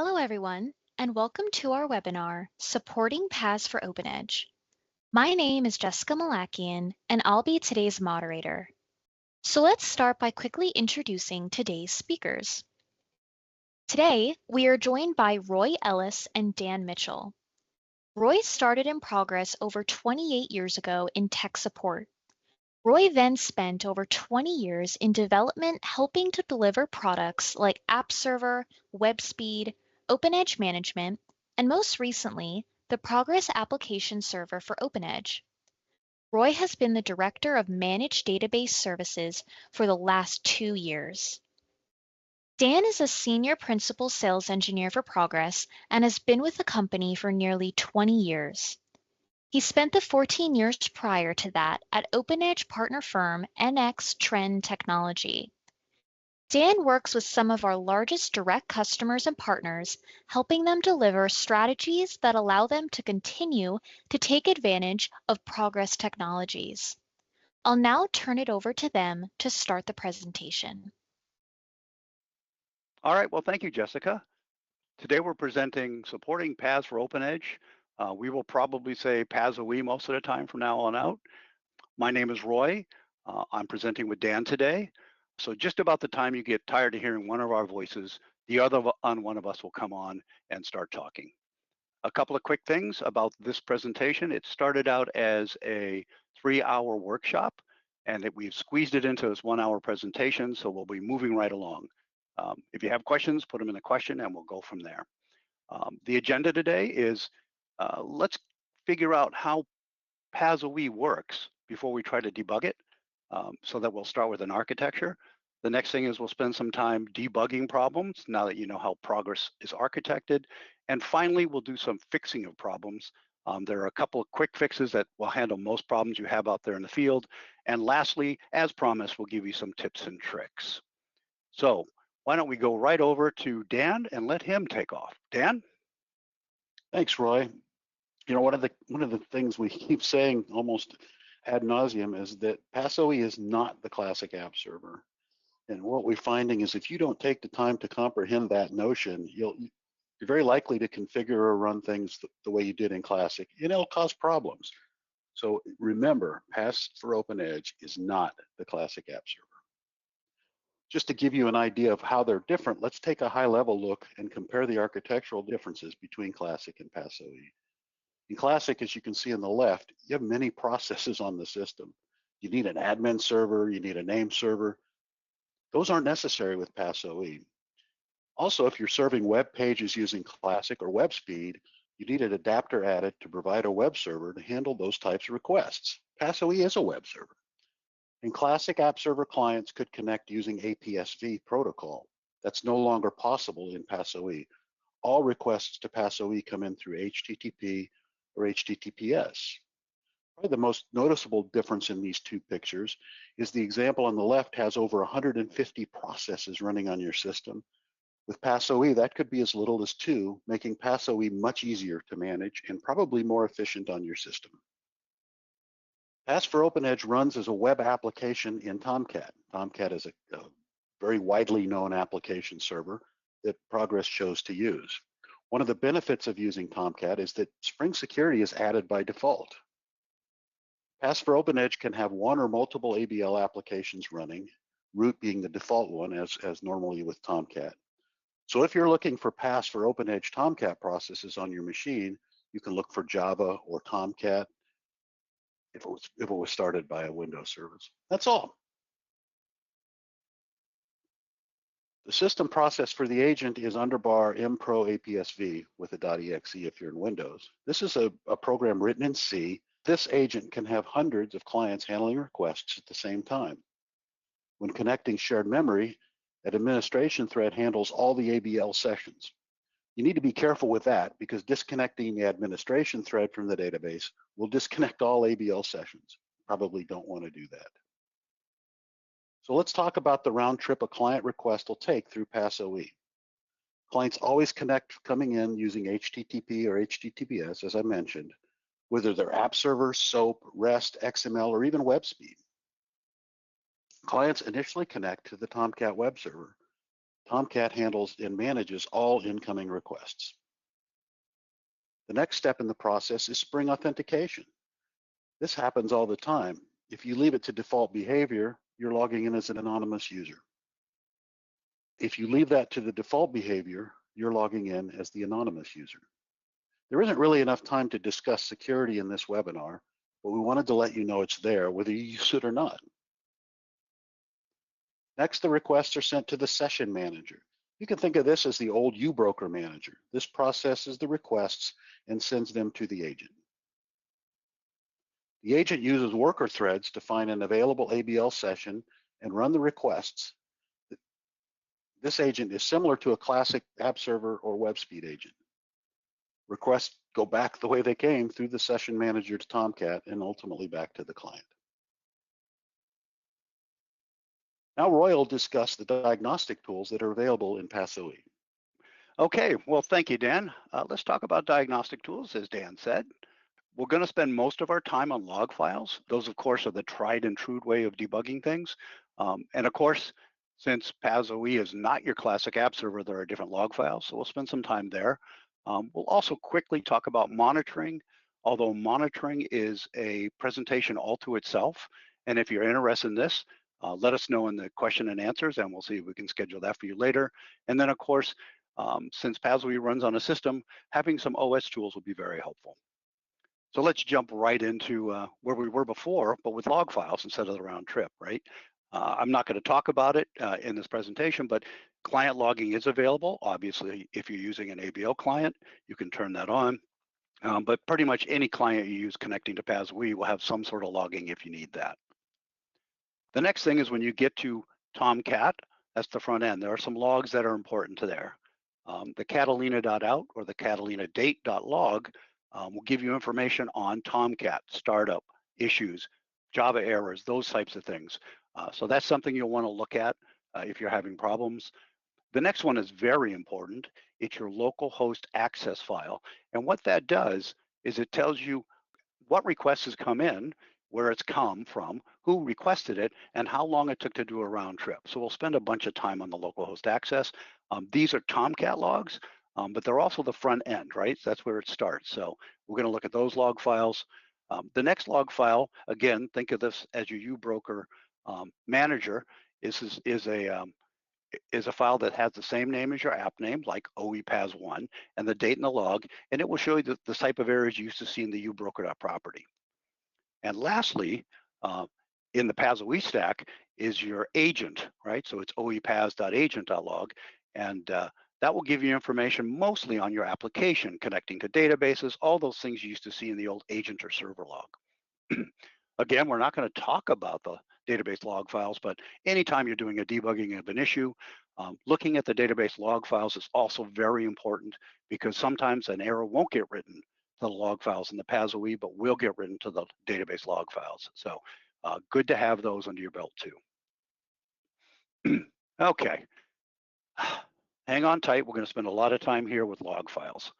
Hello, everyone, and welcome to our webinar, Supporting Paths for OpenEdge. My name is Jessica Malakian, and I'll be today's moderator. So let's start by quickly introducing today's speakers. Today, we are joined by Roy Ellis and Dan Mitchell. Roy started in Progress over 28 years ago in tech support. Roy then spent over 20 years in development helping to deliver products like AppServer, WebSpeed, OpenEdge Management, and most recently, the Progress Application Server for OpenEdge. Roy has been the Director of Managed Database Services for the last 2 years. Dan is a Senior Principal Sales Engineer for Progress and has been with the company for nearly 20 years. He spent the 14 years prior to that at OpenEdge partner firm NX Trend Technology. Dan works with some of our largest direct customers and partners, helping them deliver strategies that allow them to continue to take advantage of Progress technologies. I'll now turn it over to them to start the presentation. All right, well, thank you, Jessica. Today we're presenting Supporting Paths for OpenEdge. We will probably say PASOE most of the time from now on out. My name is Roy. I'm presenting with Dan today. So just about the time you get tired of hearing one of our voices, the other one of us will come on and start talking. A couple of quick things about this presentation. It started out as a 3-hour workshop, and we've squeezed it into this 1-hour presentation, so we'll be moving right along. If you have questions, put them in the question and we'll go from there. The agenda today is let's figure out how PASOE works before we try to debug it, so that we'll start with an architecture. The next thing is we'll spend some time debugging problems now that you know how Progress is architected. And finally, we'll do some fixing of problems. There are a couple of quick fixes that will handle most problems you have out there in the field. And lastly, as promised, we'll give you some tips and tricks. So why don't we go right over to Dan and let him take off. Dan? Thanks, Roy. You know, one of the things we keep saying almost ad nauseum is that PASOE is not the classic app server. And what we're finding is if you don't take the time to comprehend that notion, you're very likely to configure or run things the way you did in classic, and it'll cause problems. So remember, Paths for OpenEdge is not the classic app server. Just to give you an idea of how they're different, let's take a high-level look and compare the architectural differences between Classic and PASOE. In Classic, as you can see on the left, you have many processes on the system. You need an admin server, you need a name server. Those aren't necessary with PASOE. Also, if you're serving web pages using Classic or WebSpeed, you need an adapter added to provide a web server to handle those types of requests. PASOE is a web server. And Classic App Server clients could connect using APSV protocol. That's no longer possible in PASOE. All requests to PASOE come in through HTTP or HTTPS. Probably the most noticeable difference in these two pictures is the example on the left has over 150 processes running on your system. With PASOE, that could be as little as 2, making PASOE much easier to manage and probably more efficient on your system. Paths for OpenEdge runs as a web application in Tomcat. Tomcat is a very widely known application server that Progress chose to use. One of the benefits of using Tomcat is that Spring Security is added by default. Paths for OpenEdge can have one or multiple ABL applications running, root being the default one as normally with Tomcat. So if you're looking for Paths for OpenEdge Tomcat processes on your machine, you can look for Java or Tomcat if it was started by a Windows service. That's all. The system process for the agent is underbar mpro APSV with a .exe if you're in Windows. This is a program written in C. This agent can have hundreds of clients handling requests at the same time. When connecting shared memory, an administration thread handles all the ABL sessions. You need to be careful with that because disconnecting the administration thread from the database will disconnect all ABL sessions. Probably don't want to do that. So let's talk about the round trip a client request will take through PASOE. Clients always connect coming in using HTTP or HTTPS, as I mentioned, whether they're app server, SOAP, REST, XML, or even WebSpeed. Clients initially connect to the Tomcat web server. Tomcat handles and manages all incoming requests. The next step in the process is Spring authentication. This happens all the time. If you leave it to default behavior, you're logging in as an anonymous user. If you leave that to the default behavior, you're logging in as the anonymous user. There isn't really enough time to discuss security in this webinar, but we wanted to let you know it's there, whether you use it or not. Next, the requests are sent to the session manager. You can think of this as the old uBroker manager. This processes the requests and sends them to the agent. The agent uses worker threads to find an available ABL session and run the requests. This agent is similar to a classic app server or WebSpeed agent. Requests go back the way they came through the session manager to Tomcat and ultimately back to the client. Now Roy will discuss the diagnostic tools that are available in PassOE. Okay, well, thank you, Dan. Let's talk about diagnostic tools, as Dan said. We're going to spend most of our time on log files. Those, of course, are the tried and true way of debugging things. And of course, since PassOE is not your classic app server, there are different log files, so we'll spend some time there. We'll also quickly talk about monitoring, although monitoring is a presentation all to itself. And if you're interested in this, let us know in the question and answers, and we'll see if we can schedule that for you later. And then, of course, since PassOE runs on a system, having some OS tools will be very helpful. So let's jump right into where we were before, but with log files instead of the round trip, right? I'm not going to talk about it in this presentation, but client logging is available. Obviously, if you're using an ABL client, you can turn that on. But pretty much any client you use connecting to PassOE will have some sort of logging if you need that. The next thing is when you get to Tomcat, that's the front end. There are some logs that are important to there. The Catalina.out or the Catalina date.log will give you information on Tomcat, startup, issues, Java errors, those types of things. So that's something you'll want to look at if you're having problems. The next one is very important. It's your local host access file. And what that does is it tells you what requests has come in, where it's come from, who requested it, and how long it took to do a round trip. So we'll spend a bunch of time on the local host access. These are Tomcat logs, but they're also the front end, right? So that's where it starts. So we're going to look at those log files. The next log file, again, think of this as your uBroker manager. Is a file that has the same name as your app name, like OEPAS1, and the date in the log, and it will show you the type of errors you used to see in the uBroker.property. And lastly, in the PassOE stack is your agent, right? So it's oepas.agent.log, and that will give you information mostly on your application, connecting to databases, all those things you used to see in the old agent or server log. Again, we're not going to talk about the database log files, but anytime you're doing a debugging of an issue, looking at the database log files is also very important because sometimes an error won't get written to the log files in the PassOE, but will get written to the database log files. So good to have those under your belt too. Okay, hang on tight. We're going to spend a lot of time here with log files.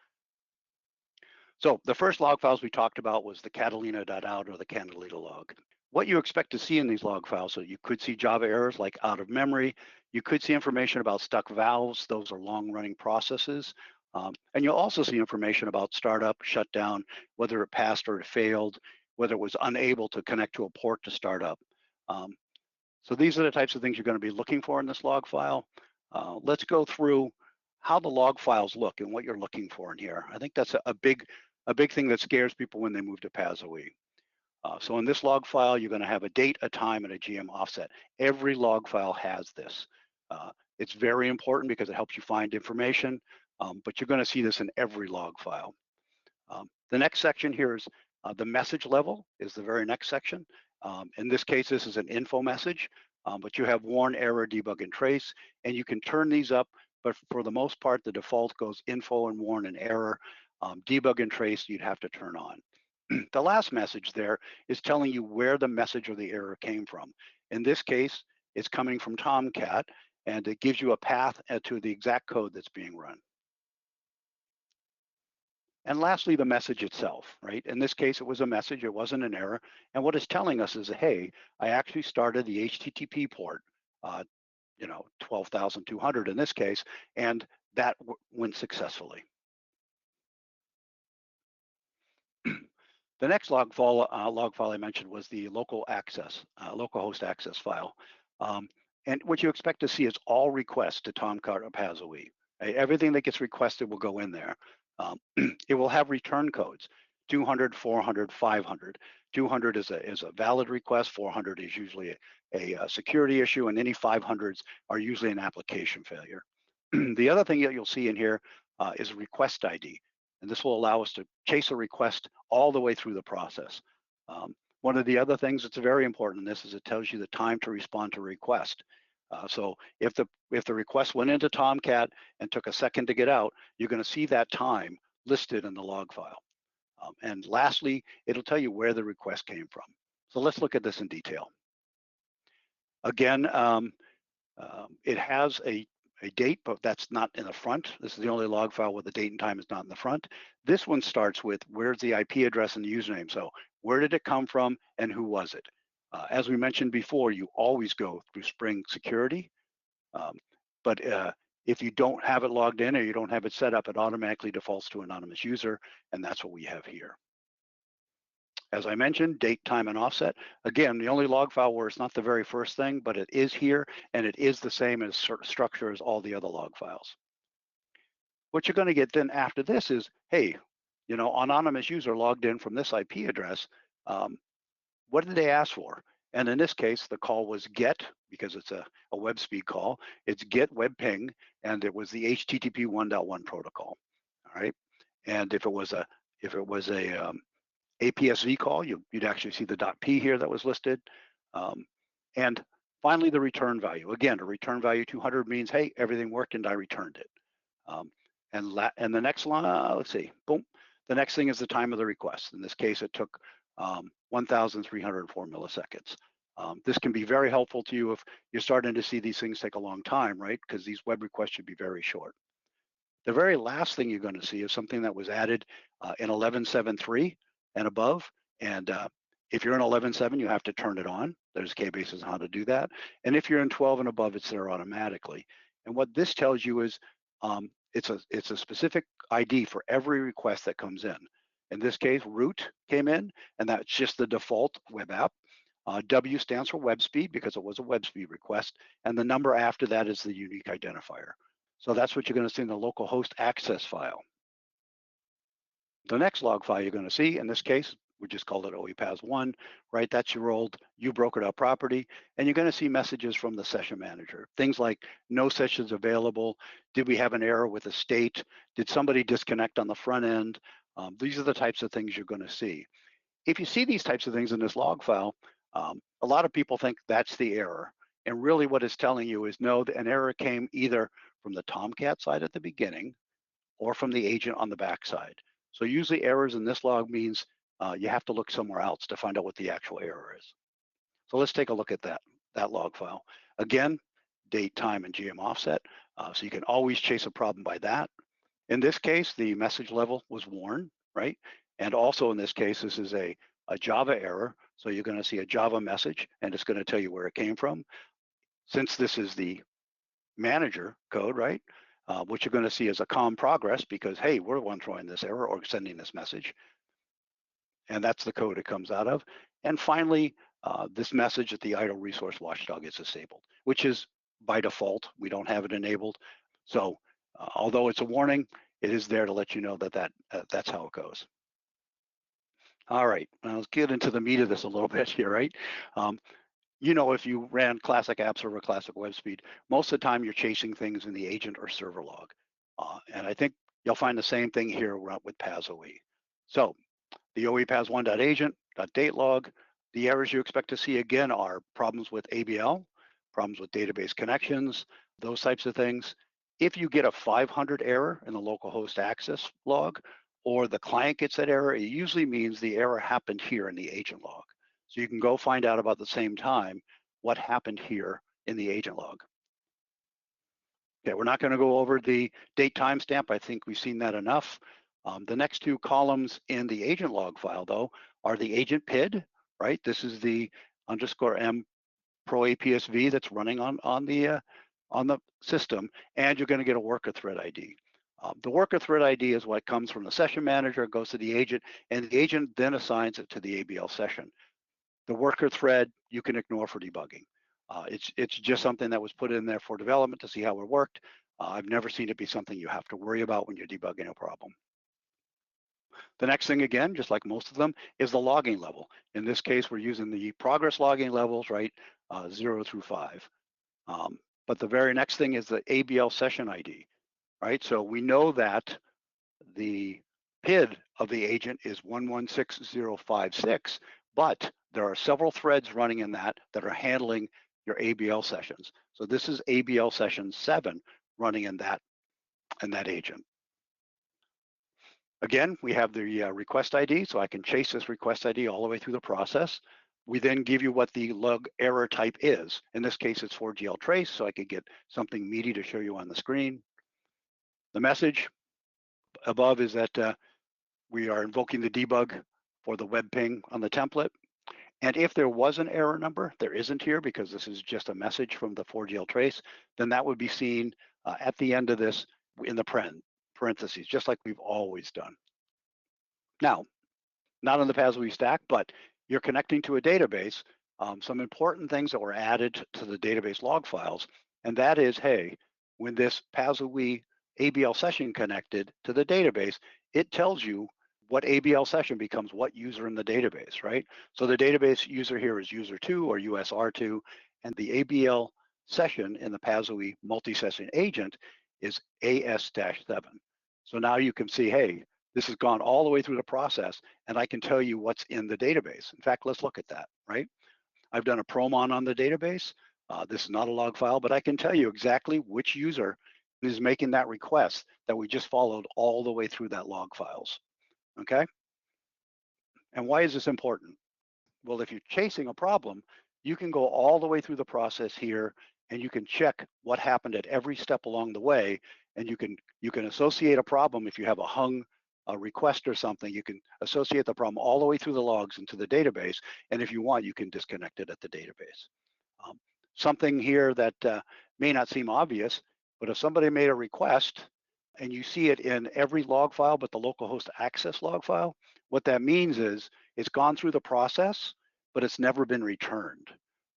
So the first log files we talked about was the Catalina.out or the Catalina log. What you expect to see in these log files, so you could see Java errors like out of memory. You could see information about stuck valves. Those are long-running processes. And you'll also see information about startup, shutdown, whether it passed or it failed, whether it was unable to connect to a port to start up. So these are the types of things you're going to be looking for in this log file. Let's go through how the log files look and what you're looking for in here. I think that's a big thing that scares people when they move to PassOE. So in this log file, you're going to have a date, a time, and a GM offset. Every log file has this. It's very important because it helps you find information, but you're going to see this in every log file. The next section here is the message level is the very next section. In this case, this is an info message, but you have warn, error, debug, and trace, and you can turn these up, but for the most part, the default goes info and warn and error. Debug and trace, you'd have to turn on. The last message there is telling you where the message or the error came from. In this case, it's coming from Tomcat, and it gives you a path to the exact code that's being run. And lastly, the message itself, right? In this case, it was a message, it wasn't an error. And what it's telling us is, hey, I actually started the HTTP port 12,200 in this case, and that went successfully. The next log file I mentioned was the local host access file. And what you expect to see is all requests to Tomcat or PAS-OE. Right? Everything that gets requested will go in there. It will have return codes, 200, 400, 500. 200 is a valid request, 400 is usually a security issue, and any 500s are usually an application failure. The other thing that you'll see in here is request ID. And this will allow us to chase a request all the way through the process. One of the other things that's very important in this is it tells you the time to respond to a request. So if the request went into Tomcat and took a second to get out, you're going to see that time listed in the log file. And lastly, it'll tell you where the request came from. So let's look at this in detail. Again, it has a date, but that's not in the front. This is the only log file where the date and time is not in the front. This one starts with where's the IP address and the username. So where did it come from and who was it? As we mentioned before, you always go through Spring Security. But if you don't have it logged in or you don't have it set up, it automatically defaults to anonymous user, and that's what we have here. As I mentioned, date, time, and offset. Again, the only log file where it's not the very first thing, but it is here, and it is the same as structure as all the other log files. What you're going to get then after this is, hey, anonymous user logged in from this IP address. What did they ask for? And in this case, the call was GET, because it's a web speed call. It's GET web ping, and it was the HTTP 1.1 protocol. All right, and if it was a APSV call, you'd actually see the .p here that was listed. And finally, the return value. Again, a return value 200 means, hey, everything worked and I returned it. And the next line, let's see, boom. The next thing is the time of the request. In this case, it took 1,304 milliseconds. This can be very helpful to you if you're starting to see these things take a long time, right? Because these web requests should be very short. The very last thing you're going to see is something that was added in 11.7.3 and above. And if you're in 11.7, you have to turn it on. There's KBases on how to do that. And if you're in 12 and above, it's there automatically. And what this tells you is it's a specific ID for every request that comes in. In this case, root came in, and that's just the default web app. W stands for web speed because it was a web speed request, and the number after that is the unique identifier. So that's what you're going to see in the local host access file. The next log file you're going to see, in this case, we just called it OEPAS1, right? That's your old you brokered out property, and you're going to see messages from the session manager. Things like no sessions available, did we have an error with a state, did somebody disconnect on the front end? These are the types of things you're going to see. If you see these types of things in this log file, a lot of people think that's the error. And really what it's telling you is no, an error came either from the Tomcat side at the beginning or from the agent on the back side. So usually errors in this log means you have to look somewhere else to find out what the actual error is. So let's take a look at that log file. Again, date, time, and GM offset. So you can always chase a problem by that. In this case, the message level was worn, right? And also in this case, this is a Java error. So you're going to see a Java message, and it's going to tell you where it came from. Since this is the manager code, right? What you're going to see is a COM progress because, hey, we're the one throwing this error or sending this message. And that's the code it comes out of. And finally, this message that the idle resource watchdog is disabled, which is by default. We don't have it enabled. So although it's a warning, it is there to let you know that that's how it goes. All right, let's get into the meat of this a little bit here, right? If you ran classic app server, classic web speed, most of the time you're chasing things in the agent or server log. And I think you'll find the same thing here with PAS-OE. So the OEPAS1.agent.date log, the errors you expect to see again are problems with ABL, problems with database connections, those types of things. If you get a 500 error in the local host access log, or the client gets that error, it usually means the error happened here in the agent log. So you can go find out about the same time what happened here in the agent log. Okay, we're not going to go over the date timestamp. I think we've seen that enough. The next two columns in the agent log file, though, are the agent PID, right? This is the _m pro APSV that's running on the on the system, and you're going to get a worker thread ID. The worker thread ID is what comes from the session manager, goes to the agent, and the agent then assigns it to the ABL session. The worker thread you can ignore for debugging. It's just something that was put in there for development to see how it worked. I've never seen it be something you have to worry about when you're debugging a problem. The next thing, again, just like most of them, is the logging level. In this case, we're using the progress logging levels, right, 0 through 5. But the very next thing is the ABL session ID, right? So we know that the PID of the agent is 116056, but there are several threads running in that are handling your ABL sessions. So this is ABL session 7 running in that agent. Again, we have the request ID, so I can chase this request ID all the way through the process. We then give you what the log error type is. In this case, it's 4GL trace, so I could get something meaty to show you on the screen. The message above is that we are invoking the debug for the web ping on the template. And if there was an error number, there isn't here because this is just a message from the 4GL trace, then that would be seen at the end of this in the parentheses, just like we've always done. Now, not on the PASOE stack, but you're connecting to a database. Some important things that were added to the database log files, and that is, hey, when this PASOE ABL session connected to the database, it tells you what ABL session becomes what user in the database, right? So the database user here is user 2 or USR2, and the ABL session in the PASOE multi-session agent is AS-7. So now you can see, hey, this has gone all the way through the process, and I can tell you what's in the database. In fact, let's look at that, right? I've done a promon on the database. This is not a log file, but I can tell you exactly which user is making that request that we just followed all the way through that log files, okay? And why is this important? Well, if you're chasing a problem, you can go all the way through the process here, and you can check what happened at every step along the way, and you can associate a problem if you have a hung request or something. You can associate the problem all the way through the logs into the database, and if you want, you can disconnect it at the database. Something here that may not seem obvious, but if somebody made a request and you see it in every log file but the localhost access log file, what that means is it's gone through the process, but it's never been returned.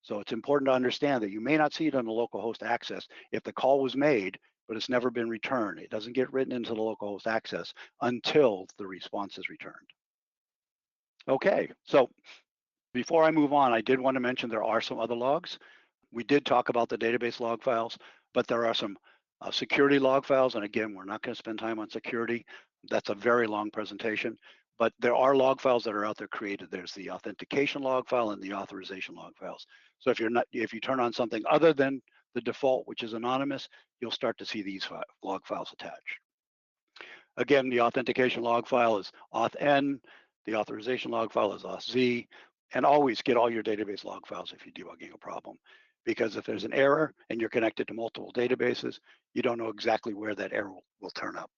So it's important to understand that you may not see it on the localhost access if the call was made, but it's never been returned. It doesn't get written into the localhost access until the response is returned. Okay, so before I move on, I did want to mention there are some other logs. We did talk about the database log files, but there are some security log files. And again, we're not going to spend time on security. That's a very long presentation, but there are log files that are out there created. There's the authentication log file and the authorization log files. So if you turn on something other than the default, which is anonymous, you'll start to see these log files attached. Again, the authentication log file is authn, the authorization log file is authz, and always get all your database log files if you're debugging a problem. Because if there's an error and you're connected to multiple databases, you don't know exactly where that error will turn up.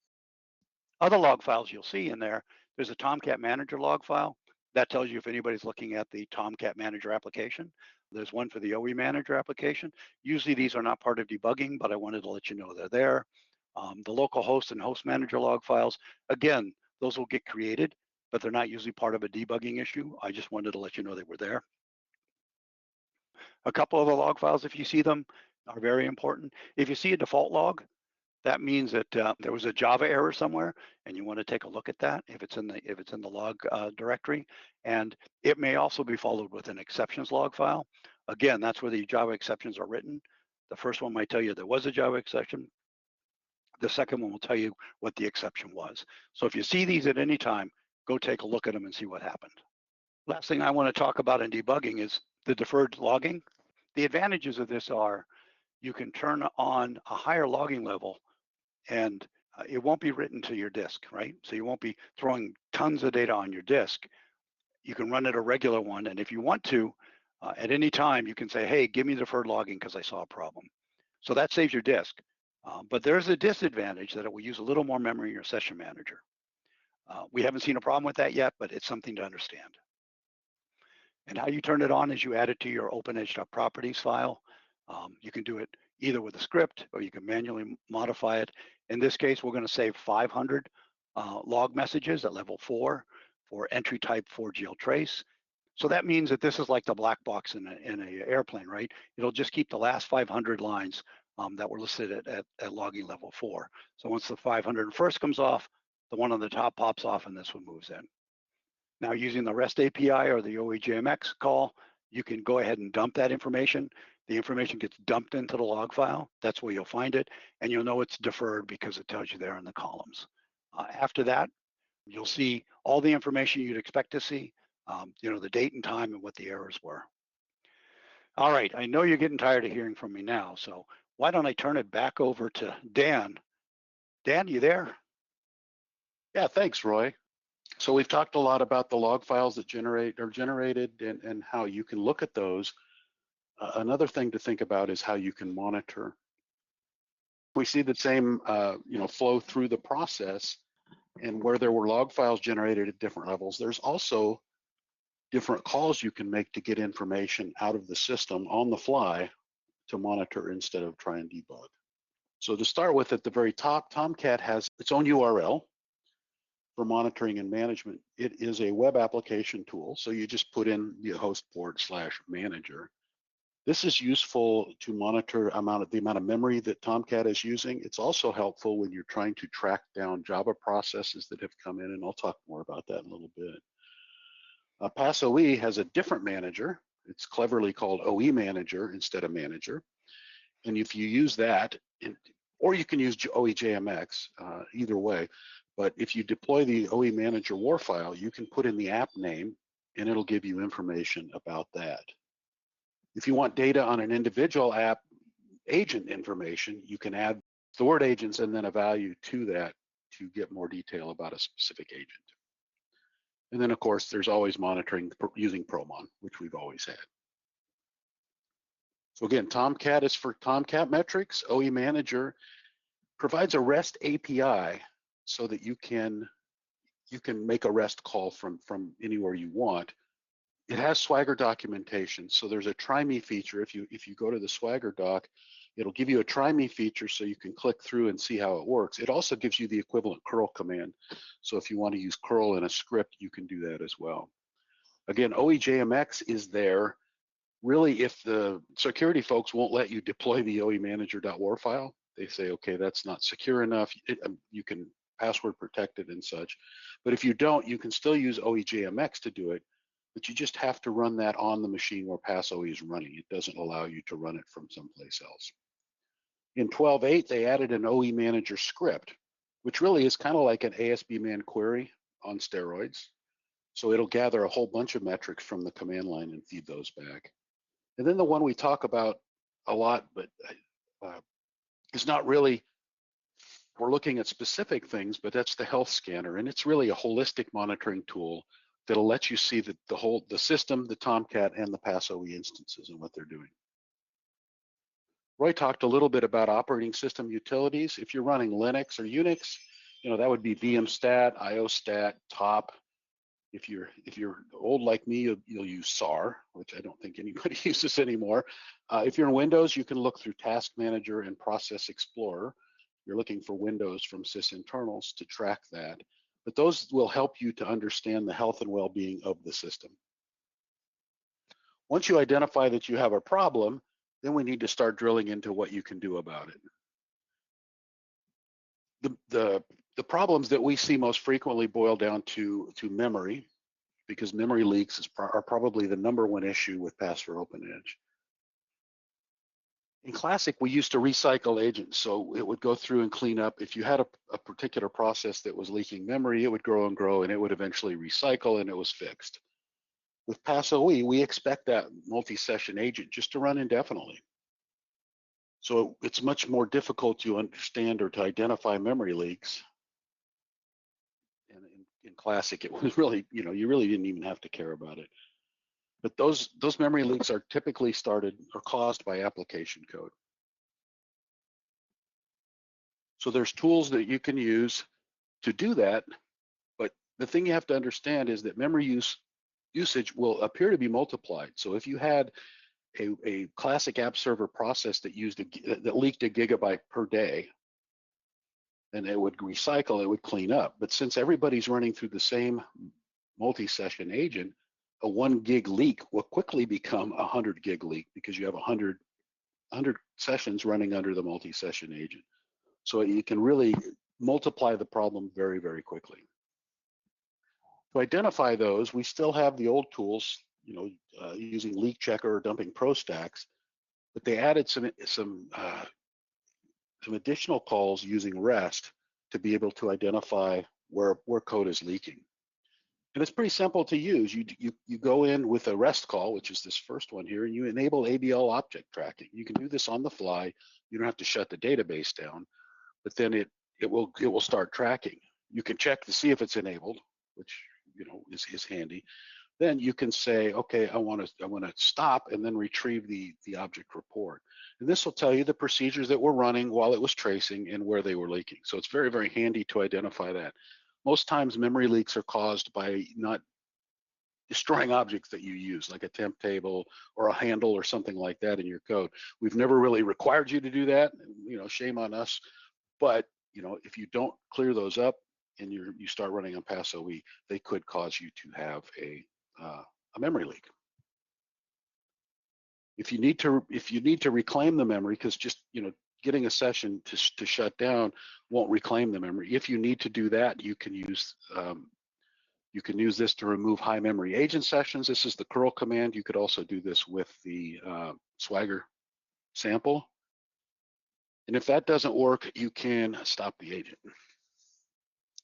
Other log files you'll see in there's a Tomcat Manager log file. That tells you if anybody's looking at the Tomcat Manager application. There's one for the OE Manager application. Usually these are not part of debugging, but I wanted to let you know they're there. The local host and host manager log files, again, those will get created, but they're not usually part of a debugging issue. I just wanted to let you know they were there. A couple of the log files, if you see them, are very important. If you see a default log, that means that there was a Java error somewhere, and you want to take a look at that if it's in the log directory. And it may also be followed with an exceptions log file. Again, that's where the Java exceptions are written. The first one might tell you there was a Java exception. The second one will tell you what the exception was. So if you see these at any time, go take a look at them and see what happened. Last thing I want to talk about in debugging is the deferred logging. The advantages of this are you can turn on a higher logging level and it won't be written to your disk, right? So you won't be throwing tons of data on your disk. You can run it a regular one, and if you want to, at any time, you can say, hey, give me deferred logging because I saw a problem. So that saves your disk. But there's a disadvantage that it will use a little more memory in your session manager. We haven't seen a problem with that yet, but it's something to understand. And how you turn it on is you add it to your OpenEdge.properties file. You can do it either with a script or you can manually modify it. In this case, we're going to save 500 log messages at level 4 for entry type 4GL trace. So that means that this is like the black box in an airplane, right? It'll just keep the last 500 lines that were listed at logging level 4. So once the 501st comes off, the one on the top pops off and this one moves in. Now using the REST API or the OEJMX call, you can go ahead and dump that information. The information gets dumped into the log file. That's where you'll find it. And you'll know it's deferred because it tells you there in the columns. After that, you'll see all the information you'd expect to see, the date and time and what the errors were. All right, I know you're getting tired of hearing from me now, so why don't I turn it back over to Dan. Dan, you there? Yeah, thanks, Roy. So we've talked a lot about the log files that are generated and how you can look at those. Another thing to think about is how you can monitor. We see the same flow through the process, and where there were log files generated at different levels, there's also different calls you can make to get information out of the system on the fly to monitor instead of try and debug. So to start with, at the very top, Tomcat has its own URL for monitoring and management. It is a web application tool, so you just put in the host port /manager. This is useful to monitor the amount of memory that Tomcat is using. It's also helpful when you're trying to track down Java processes that have come in, and I'll talk more about that in a little bit. PassOE has a different manager. It's cleverly called OE Manager instead of Manager. And if you use that, or you can use OEJMX, either way, but if you deploy the OE Manager WAR file, you can put in the app name and it'll give you information about that. If you want data on an individual app agent information, you can add the word agents and then a value to that to get more detail about a specific agent. And then of course, there's always monitoring using Promon, which we've always had. So again, Tomcat is for Tomcat metrics. OE Manager provides a REST API so that you can make a REST call from anywhere you want. It has Swagger documentation, so there's a try me feature. If you go to the Swagger doc, it'll give you a try me feature so you can click through and see how it works. It also gives you the equivalent curl command. So if you want to use curl in a script, you can do that as well. Again, OEJMX is there. Really, if the security folks won't let you deploy the OEManager.war file, they say, okay, that's not secure enough. You can password protect it and such. But if you don't, you can still use OEJMX to do it, but you just have to run that on the machine where PassOE is running. It doesn't allow you to run it from someplace else. In 12.8, they added an OE Manager script, which really is kind of like an ASB.man query on steroids. So it'll gather a whole bunch of metrics from the command line and feed those back. And then the one we talk about a lot, but is not really, we're looking at specific things, but that's the health scanner. And it's really a holistic monitoring tool that'll let you see the system, the Tomcat, and the PassOE instances and what they're doing. Roy talked a little bit about operating system utilities. If you're running Linux or Unix, that would be VMstat, IOstat, top. If you're old like me, you'll use SAR, which I don't think anybody uses anymore. If you're in Windows, you can look through Task Manager and Process Explorer. You're looking for Windows from sysinternals to track that. But those will help you to understand the health and well-being of the system. Once you identify that you have a problem, then we need to start drilling into what you can do about it. The problems that we see most frequently boil down to memory, because memory leaks are probably the #1 issue with Pass for OpenEdge. In Classic, we used to recycle agents, so it would go through and clean up. If you had a particular process that was leaking memory, it would grow and grow, and it would eventually recycle, and it was fixed. With PassOE, we expect that multi-session agent just to run indefinitely. So it's much more difficult to understand or to identify memory leaks. And in Classic, it was really, you really didn't even have to care about it. But those memory leaks are typically started or caused by application code. So there's tools that you can use to do that, but the thing you have to understand is that memory usage will appear to be multiplied. So if you had a classic app server process that that leaked a gigabyte per day, and it would recycle, it would clean up. But since everybody's running through the same multi-session agent, a 1 gig leak will quickly become a 100 gig leak because you have 100 sessions running under the multi-session agent. So you can really multiply the problem very, very quickly. To identify those, we still have the old tools, using leak checker or dumping ProStacks, but they added some additional calls using REST to be able to identify where code is leaking. And it's pretty simple to use. You go in with a REST call, which is this first one here, and you enable ABL object tracking. You can do this on the fly. You don't have to shut the database down, but then it will start tracking. You can check to see if it's enabled, which is handy. Then you can say, okay, I want to stop and then retrieve the object report. And this will tell you the procedures that were running while it was tracing and where they were leaking. So it's very, very handy to identify that. Most times memory leaks are caused by not destroying objects that you use, like a temp table or a handle or something like that in your code. We've never really required you to do that, shame on us. But if you don't clear those up and you start running on PassOE, they could cause you to have a memory leak. If you need to reclaim the memory, because just getting a session to shut down won't reclaim the memory. If you need to do that, you can use this to remove high memory agent sessions. This is the curl command. You could also do this with the Swagger sample. And if that doesn't work, you can stop the agent.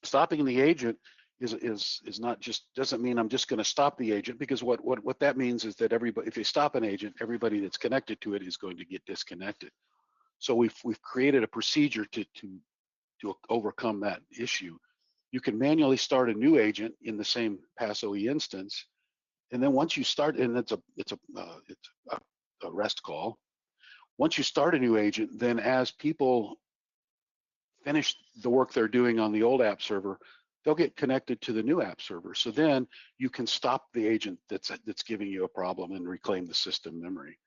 Stopping the agent is not just, doesn't mean I'm just going to stop the agent, because what that means is that everybody, if you stop an agent, everybody that's connected to it is going to get disconnected. So we've created a procedure to overcome that issue. You can manually start a new agent in the same PassOE instance, and then once you start, and it's a REST call. Once you start a new agent, then as people finish the work they're doing on the old app server, they'll get connected to the new app server. So then you can stop the agent that's giving you a problem and reclaim the system memory.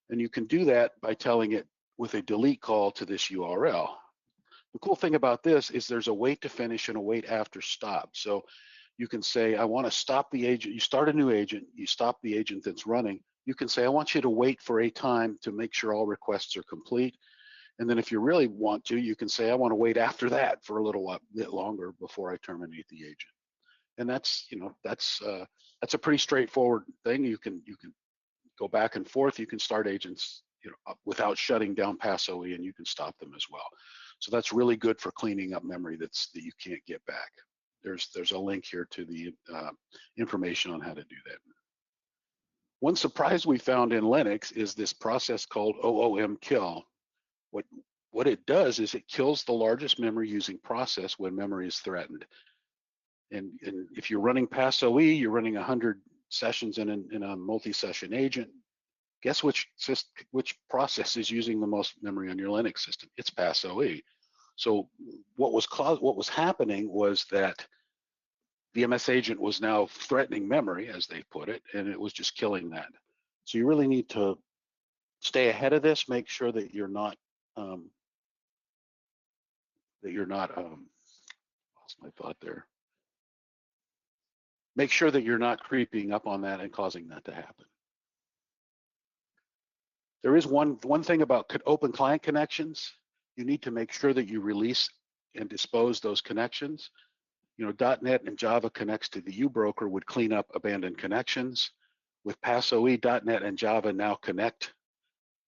And you can do that by telling it with a delete call to this URL. The cool thing about this is there's a wait to finish and a wait after stop. So you can say, I want to stop the agent. You start a new agent, you stop the agent that's running. You can say, I want you to wait for a time to make sure all requests are complete. And then if you really want to, you can say, I want to wait after that for a little bit longer before I terminate the agent. And that's a pretty straightforward thing. You can go back and forth. You can start agents without shutting down PassOE, and you can stop them as well. So that's really good for cleaning up memory that you can't get back. There's a link here to the information on how to do that. One surprise we found in Linux is this process called OOM kill. What it does is it kills the largest memory using process when memory is threatened. And if you're running PassOE, you're running 100 sessions in a multi-session agent. Guess which process is using the most memory on your Linux system? It's PassOE. So what was happening was that the MS agent was now threatening memory, as they put it, and it was just killing that. So you really need to stay ahead of this. Make sure that you're not lost my thought there. Make sure that you're not creeping up on that and causing that to happen. There is one thing about open client connections. You need to make sure that you release and dispose those connections. .NET and Java connects to the UBroker would clean up abandoned connections. With PassOE, .NET and Java now connect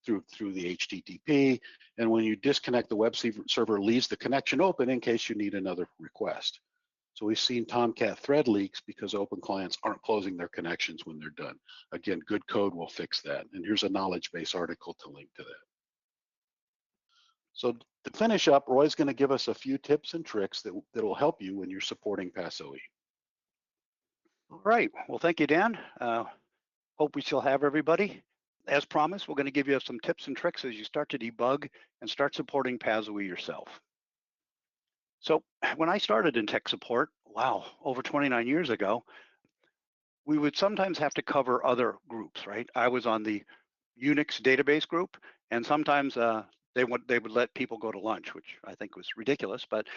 through the HTTP. And when you disconnect, the web server leaves the connection open in case you need another request. So we've seen Tomcat thread leaks because open clients aren't closing their connections when they're done. Again, good code will fix that. And here's a knowledge base article to link to that. So to finish up, Roy's going to give us a few tips and tricks that will help you when you're supporting PassOE. All right. Well, thank you, Dan. Hope we still have everybody. As promised, we're going to give you some tips and tricks as you start to debug and start supporting PassOE yourself. So when I started in tech support, wow, over 29 years ago, we would sometimes have to cover other groups, right? I was on the Unix database group, and sometimes they would let people go to lunch, which I think was ridiculous, but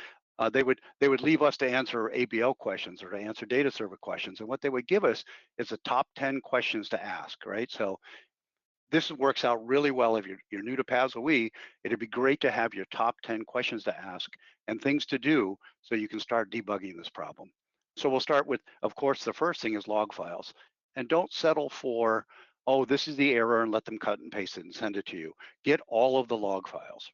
they would leave us to answer ABL questions or to answer data server questions, and what they would give us is the top 10 questions to ask, right? So this works out really well if you're new to PAS-OE. It'd be great to have your top 10 questions to ask and things to do so you can start debugging this problem. So we'll start with, of course, the first thing is log files. And don't settle for, oh, this is the error, and let them cut and paste it and send it to you. Get all of the log files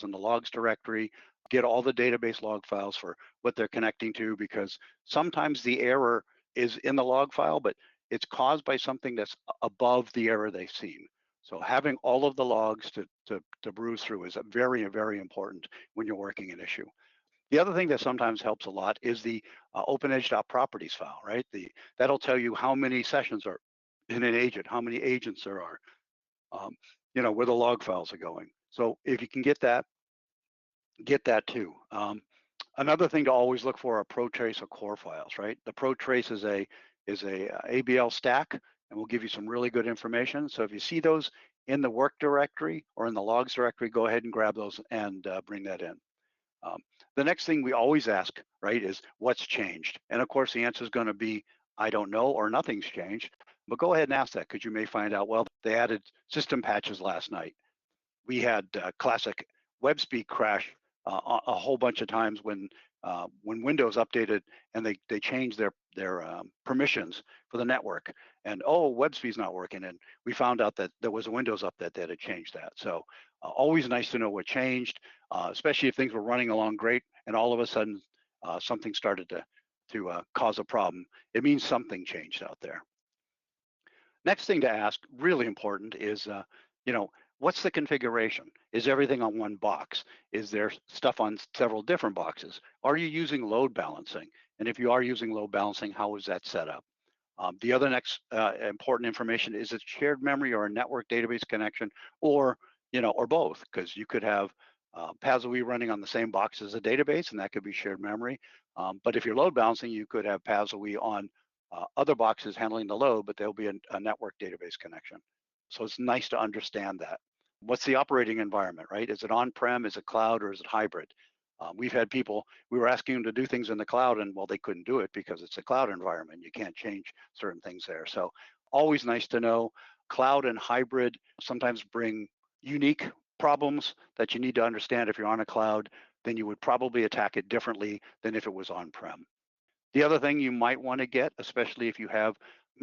in the logs directory. Get all the database log files for what they're connecting to, because sometimes the error is in the log file, but it's caused by something that's above the error they've seen. So having all of the logs to bruise through is very, very important when you're working an issue. The other thing that sometimes helps a lot is the OpenEdge.properties file, right? That'll tell you how many sessions are in an agent, how many agents there are, where the log files are going. So if you can get that too. Another thing to always look for are ProTrace or core files, right? The ProTrace is a ABL stack, and will give you some really good information. So if you see those in the work directory or in the logs directory, go ahead and grab those and bring that in. The next thing we always ask, right, is what's changed? And of course, the answer is going to be, I don't know, or nothing's changed. But go ahead and ask that, because you may find out, well, they added system patches last night. We had classic WebSpeak crash a whole bunch of times when Windows updated and they changed their permissions for the network, and WebSpeak's not working, and we found out that there was a Windows update that had changed that. So always nice to know what changed, especially if things were running along great and all of a sudden something started to cause a problem. It means something changed out there. Next thing to ask, really important, is what's the configuration? Is everything on one box? Is there stuff on several different boxes? Are you using load balancing? And if you are using load balancing, how is that set up? The other next important information is it shared memory or a network database connection, or both, because you could have PAS-OE running on the same box as a database, and that could be shared memory. But if you're load balancing, you could have PAS-OE on other boxes handling the load, but there'll be a network database connection. So it's nice to understand that. What's the operating environment, right? Is it on-prem, is it cloud, or is it hybrid? We've had people, we were asking them to do things in the cloud, and well, they couldn't do it because it's a cloud environment. You can't change certain things there. So always nice to know. Cloud and hybrid sometimes bring unique problems that you need to understand. If you're on a cloud, then you would probably attack it differently than if it was on-prem. The other thing you might want to get, especially if you have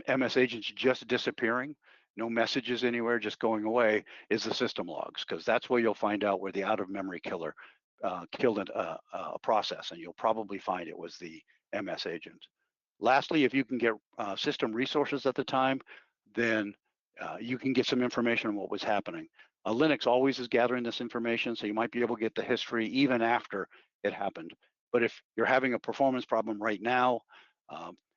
MS agents just disappearing, no messages anywhere, just going away, is the system logs, because that's where you'll find out where the out-of-memory killer killed a process, and you'll probably find it was the MS agent. Lastly, if you can get system resources at the time, then you can get some information on what was happening. Linux always is gathering this information, so you might be able to get the history even after it happened. But if you're having a performance problem right now,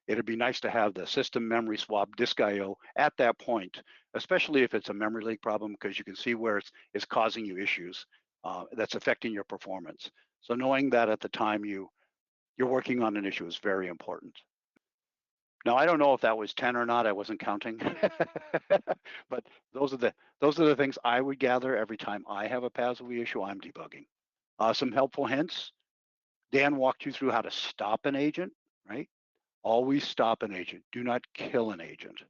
it'd be nice to have the system memory swap disk IO at that point, especially if it's a memory leak problem, because you can see where it's causing you issues that's affecting your performance. So knowing that at the time you're working on an issue is very important. Now, I don't know if that was 10 or not. I wasn't counting, but those are the things I would gather every time I have a PAS-OE issue I'm debugging. Some helpful hints. Dan walked you through how to stop an agent, right? Always stop an agent. Do not kill an agent.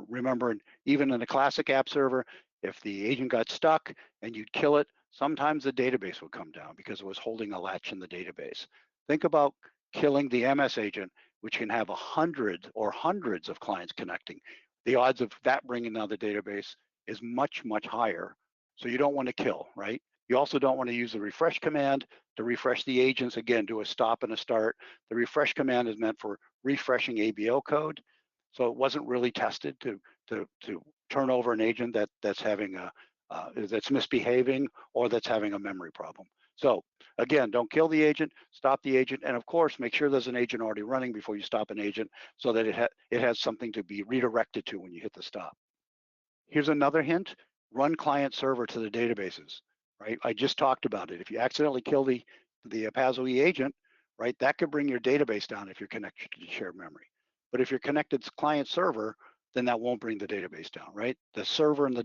Remember, even in a classic app server, if the agent got stuck and you'd kill it, sometimes the database would come down because it was holding a latch in the database. Think about killing the MS agent, which can have 100 or hundreds of clients connecting. The odds of that bringing down the database is much, much higher. So you don't want to kill, right? You also don't want to use the refresh command to refresh the agents. Again, do a stop and a start. The refresh command is meant for refreshing ABL code. So it wasn't really tested to turn over an agent that's having that's misbehaving or that's having a memory problem. So again, don't kill the agent, stop the agent, and of course, make sure there's an agent already running before you stop an agent, so that it has something to be redirected to when you hit the stop. Here's another hint: run client server to the databases. Right? I just talked about it. If you accidentally kill the PAS-OE agent, right, that could bring your database down if you're connected to shared memory. But if you're connected to client server, then that won't bring the database down, right? The server in the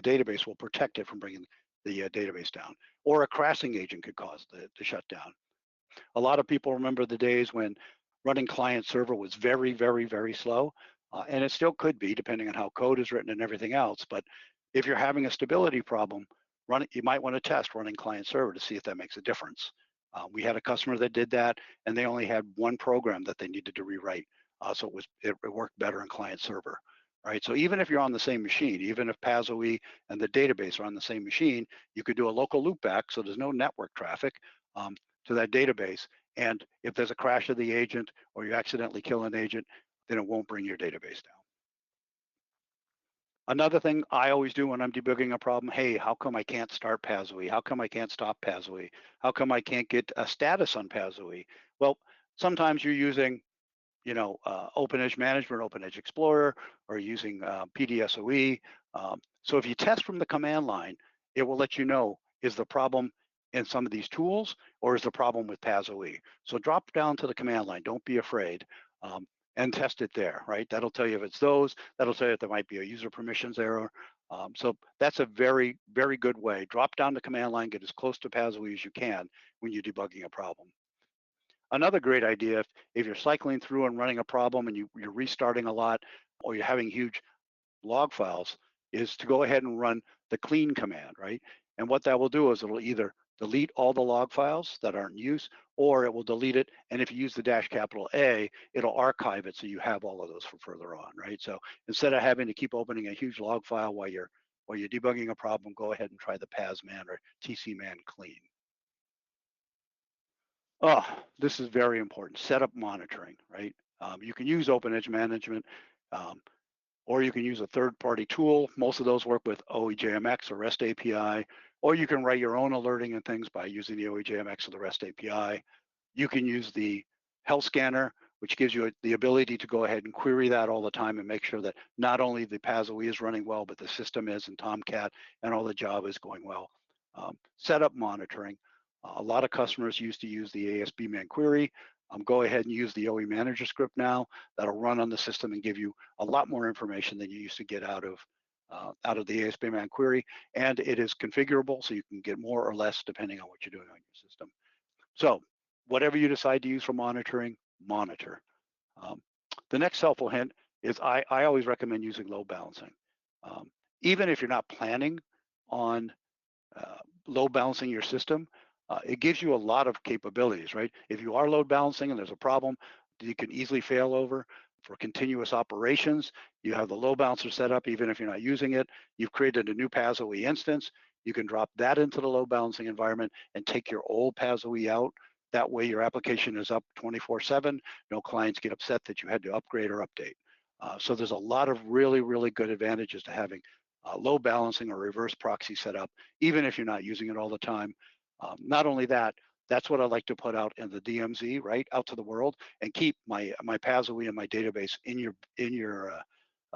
database will protect it from bringing the database down, or a crashing agent could cause the shutdown. A lot of people remember the days when running client server was very, very, very slow, and it still could be depending on how code is written and everything else. But if you're having a stability problem, you might want to test running client server to see if that makes a difference. We had a customer that did that, and they only had one program that they needed to rewrite, so it worked better in client server. Right, so even if you're on the same machine, even if PAS-OE and the database are on the same machine, you could do a local loopback, so there's no network traffic to that database. And if there's a crash of the agent or you accidentally kill an agent, then it won't bring your database down. Another thing I always do when I'm debugging a problem, hey, how come I can't start PAS-OE? How come I can't stop PAS-OE? How come I can't get a status on PAS-OE? Well, sometimes you're using OpenEdge Management, OpenEdge Explorer, or using PDSOE. So if you test from the command line, it will let you know, is the problem in some of these tools, or is the problem with PAS-OE? So drop down to the command line, don't be afraid, and test it there, right? That'll tell you if it's those, that'll tell you if there might be a user permissions error. So that's a very, very good way. Drop down the command line, get as close to PAS-OE as you can when you're debugging a problem. Another great idea, if you're cycling through and running a problem and you're restarting a lot, or you're having huge log files, is to go ahead and run the clean command, right? And what that will do is it'll either delete all the log files that aren't in use, or it will delete it. And if you use the -A, it'll archive it so you have all of those for further on, right? So instead of having to keep opening a huge log file while you're debugging a problem, go ahead and try the PASMan or TCMan clean. Oh, this is very important. Setup monitoring, right? You can use OpenEdge Management, or you can use a third-party tool. Most of those work with OEJMX or REST API, or you can write your own alerting and things by using the OEJMX or the REST API. You can use the Health Scanner, which gives you the ability to go ahead and query that all the time and make sure that not only the PAS-OE is running well, but the system is, and Tomcat and all the Java is going well. Setup monitoring. A lot of customers used to use the ASP-man query. Go ahead and use the OE manager script now. That'll run on the system and give you a lot more information than you used to get out of the ASP-man query. And it is configurable, so you can get more or less depending on what you're doing on your system. So whatever you decide to use for monitoring, monitor. The next helpful hint is I always recommend using load balancing. Even if you're not planning on load balancing your system, it gives you a lot of capabilities, right? If you are load balancing and there's a problem, you can easily fail over. For continuous operations, you have the load balancer set up even if you're not using it. You've created a new PAS-OE instance. You can drop that into the load balancing environment and take your old PAS-OE out. That way your application is up 24/7. No clients get upset that you had to upgrade or update. So there's a lot of really, really good advantages to having load balancing or reverse proxy set up, even if you're not using it all the time. Not only that, that's what I like to put out in the DMZ, right, out to the world, and keep my PAS-OE and my database in your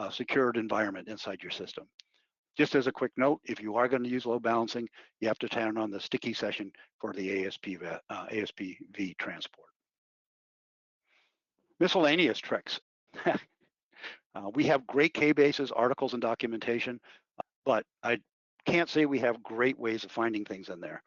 secured environment inside your system. Just as a quick note, if you are going to use load balancing, you have to turn on the sticky session for the ASPV transport. Miscellaneous tricks. We have great K-bases, articles, and documentation, but I can't say we have great ways of finding things in there.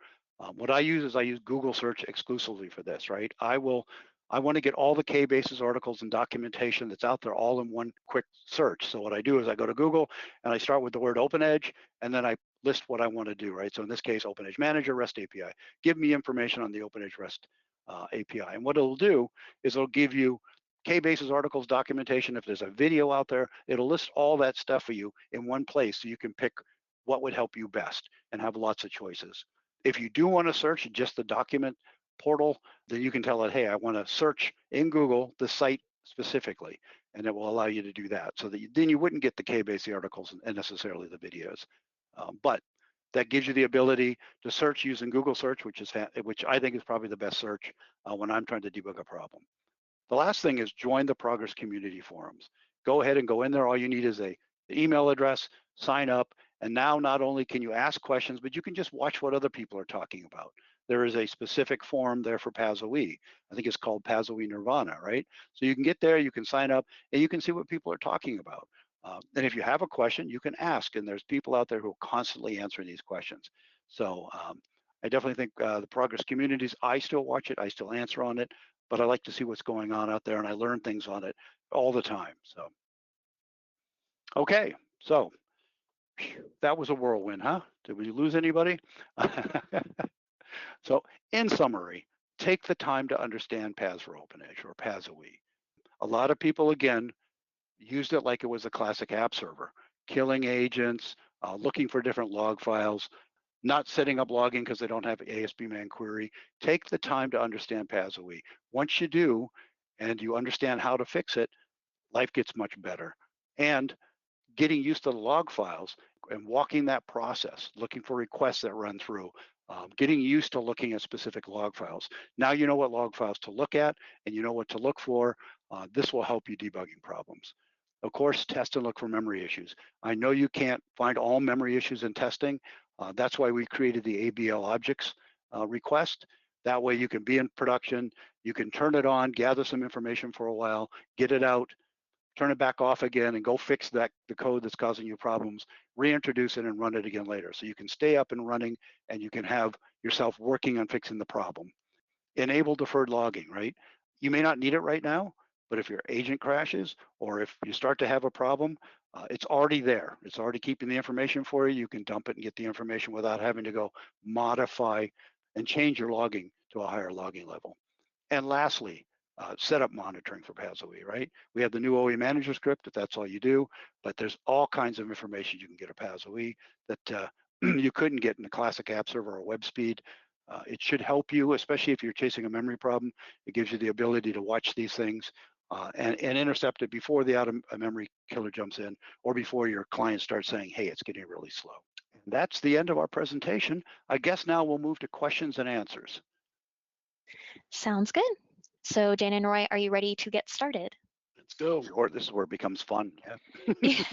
What I use is I use Google search exclusively for this, right? I want to get all the K-bases, articles, and documentation that's out there all in one quick search. So what I do is I go to Google and I start with the word OpenEdge, and then I list what I want to do, right? So in this case, OpenEdge Manager, REST API. Give me information on the OpenEdge REST API. And what it'll do is it'll give you K-bases, articles, documentation. If there's a video out there, it'll list all that stuff for you in one place so you can pick what would help you best and have lots of choices. If you do want to search just the document portal, then you can tell it, hey, I want to search in Google the site specifically, and it will allow you to do that. So that then you wouldn't get the K-base articles and necessarily the videos. But that gives you the ability to search using Google search, which I think is probably the best search when I'm trying to debug a problem. The last thing is join the Progress Community forums. Go ahead and go in there. All you need is an email address, sign up, and now not only can you ask questions, but you can just watch what other people are talking about. There is a specific forum there for PAS-OE. I think it's called PAS-OE Nirvana, right? So you can get there, you can sign up, and you can see what people are talking about. And if you have a question, you can ask, and there's people out there who are constantly answering these questions. So I definitely think the Progress Communities, I still watch it, I still answer on it, but I like to see what's going on out there, and I learn things on it all the time. So, okay, so that was a whirlwind, huh? Did we lose anybody? So in summary, take the time to understand Paths for OpenEdge, or PAS-OE. A lot of people, again, used it like it was a classic app server, killing agents, looking for different log files, not setting up logging because they don't have ASP.man query. Take the time to understand PAS-OE. Once you do, and you understand how to fix it, life gets much better. And getting used to the log files and walking that process, looking for requests that run through, getting used to looking at specific log files. Now you know what log files to look at, and you know what to look for. This will help you debugging problems. Of course, test and look for memory issues. I know you can't find all memory issues in testing. That's why we created the ABL objects request. That way you can be in production, you can turn it on, gather some information for a while, get it out, turn it back off again, and go fix the code that's causing you problems, reintroduce it and run it again later. So you can stay up and running, and you can have yourself working on fixing the problem. Enable deferred logging, right? You may not need it right now, but if your agent crashes or if you start to have a problem, it's already there. It's already keeping the information for you. You can dump it and get the information without having to go modify and change your logging to a higher logging level. And lastly, setup monitoring for PAS-OE, right? We have the new OE manager script if that's all you do, but there's all kinds of information you can get a PAS-OE that you couldn't get in a classic app server or WebSpeed. It should help you, especially if you're chasing a memory problem. It gives you the ability to watch these things and intercept it before the out-of-memory killer jumps in, or before your client starts saying, hey, it's getting really slow. And that's the end of our presentation. I guess now we'll move to questions and answers. Sounds good. So Dan and Roy, are you ready to get started? Let's go. Or this is where it becomes fun. Yeah.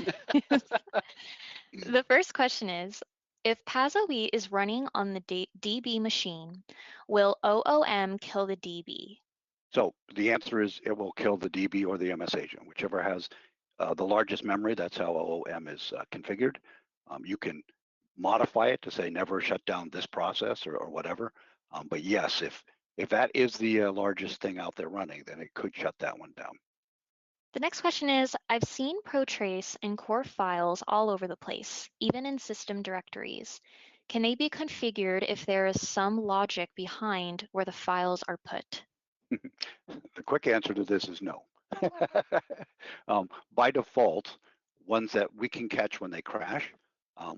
The first question is, if PAS-OE is running on the DB machine, will OOM kill the DB? So the answer is it will kill the DB or the MS agent, whichever has the largest memory. That's how OOM is configured. You can modify it to say never shut down this process or whatever. But yes, if that is the largest thing out there running, then it could shut that one down. The next question is, I've seen ProTrace in core files all over the place, even in system directories. Can they be configured if there is some logic behind where the files are put? The quick answer to this is no. By default, ones that we can catch when they crash